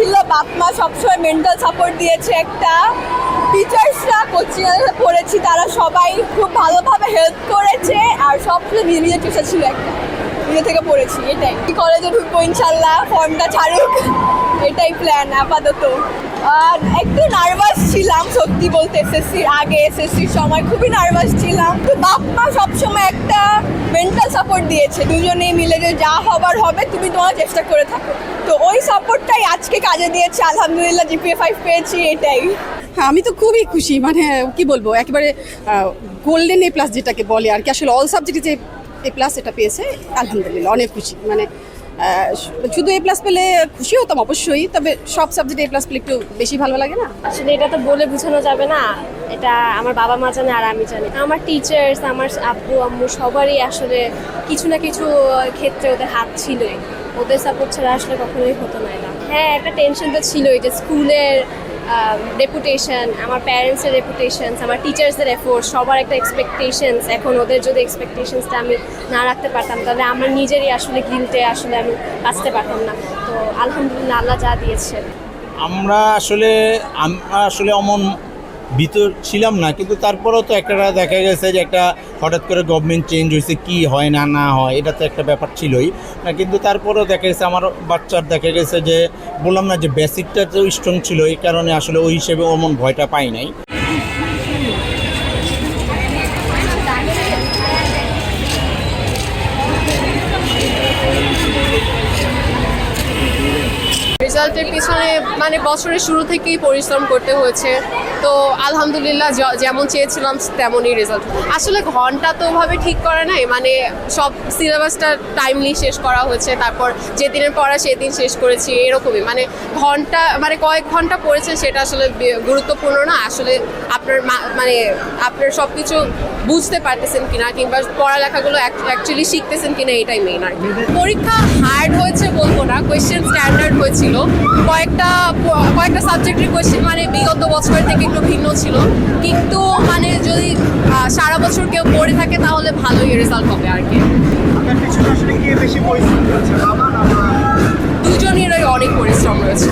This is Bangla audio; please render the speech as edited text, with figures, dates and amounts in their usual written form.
ছিল, বাপ মা সবসময় মেন্টাল সাপোর্ট দিয়েছে একটা, টিচার্সরা কোচিংয়ে পড়েছি তারা সবাই খুব ভালোভাবে হেল্প করেছে, আর সবচেয়ে নিজের চেষ্টা ছিল একটা, নিজে থেকে পড়েছি এটাই। কলেজে ঢুকবো ইনশাল্লাহ, ফর্মটা ছাড়ুক, এটাই প্ল্যান আপাতত। আর একটু নার্ভাস ছিলাম সত্যি বলতে, এসএসসির আগে, এসএসসির সময় খুবই নার্ভাস ছিলাম। তো বাপ মা সবসময় একটা মেন্টাল সাপোর্ট দিয়েছে, দুজনেই মিলে যে যা হবার হবে তুমি তোমার চেষ্টা করে থাকো। তো ওই সাপোর্টটাই আজকে কাজে দিয়েছে, আলহামদুলিল্লাহ জিপিএ 5 পেয়েছি, এটাই। হ্যাঁ, আমি তো খুবই খুশি, মানে কি বলবো, একেবারে গোল্ডেন এ প্লাস যেটাকে বলে আর কি, আসলে অল সাবজেক্টে যে এ প্লাস এটা পেয়েছে, আলহামদুলিল্লাহ অনেক খুশি। মানে শুধু এ প্লাস পেলে খুশি হতাম অবশ্যই, তবে সব সাবজেক্টে এ প্লাস পেলে একটু বেশি ভালো লাগে না। আসলে এটা তো বলে বোঝানো যাবে না, এটা আমার বাবা মা জানে আর আমি জানি। আমার টিচার্স, আমার আব্বু আম্মু সবারই আসলে কিছু না কিছু ক্ষেত্রে ওদের হাত ছিলই, ওদের সাপোর্ট ছাড়া আসলে কখনোই হতো না এটা। হ্যাঁ, একটা টেনশন তো ছিলই যে স্কুলের রেপুটেশন, আমার প্যারেন্টসের রেপুটেশনস, আমার টিচার্সদের এফোর্ট, সবার একটা এক্সপেকটেশনস। এখন ওদের যদি এক্সপেকটেশনসটা আমি না রাখতে পারতাম তাহলে আমার নিজেরই আসলে গিল্টে আসলে আমি বাঁচতে পারতাম না। তো আলহামদুলিল্লাহ আল্লাহ যা দিয়েছে। আমরা আসলে অমন ভিতর ছিলাম না, কিন্তু তারপরেও তো একটা দেখা গেছে যে একটা হঠাৎ করে গভর্নমেন্ট চেঞ্জ হয়েছে, কি হয় না না হয় এটা তো একটা ব্যাপার ছিলই না, কিন্তু তারপরেও দেখা গেছে আমার বাচ্চার দেখা গেছে যে বললাম না যে বেসিকটা তো স্ট্রং ছিল, এই কারণে আসলে ওই হিসেবে অমন ভয়টা পাই নাই। রেজাল্টের পিছনে মানে বছরের শুরু থেকেই পরিশ্রম করতে হয়েছে, তো আলহামদুলিল্লাহ যেমন চেয়েছিলাম তেমনই রেজাল্ট। আসলে ঘন্টা তো ওভাবে ঠিক করা নাই, মানে সব সিলেবাসটা টাইমলি শেষ করা হয়েছে, তারপর যেদিনের পড়া সেদিন শেষ করেছি, এরকমই। মানে ঘন্টা মানে কয়েক ঘন্টা পড়েছে সেটা আসলে গুরুত্বপূর্ণ না, আসলে আপনার মানে আপনার সব কিছু বুঝতে পারতেছেন কিনা কিংবা পড়ালেখাগুলো অ্যাকচুয়ালি শিখতেছেন কিনা, এটাই মেইন আর কি। পরীক্ষা হার্ড হয়েছে বলবো না, কোয়েশ্চেন স্ট্যান্ডার্ড হয়েছিল, কয়েকটা সাবজেক্টের কোয়েশ্চেন মানে বিগত বছরের থেকে একটু ভিন্ন ছিল, কিন্তু মানে যদি সারা বছর কেউ পড়ে থাকে তাহলে ভালোই রেজাল্ট হবে আর কি। দুজনেরই অনেক পরিশ্রম রয়েছে।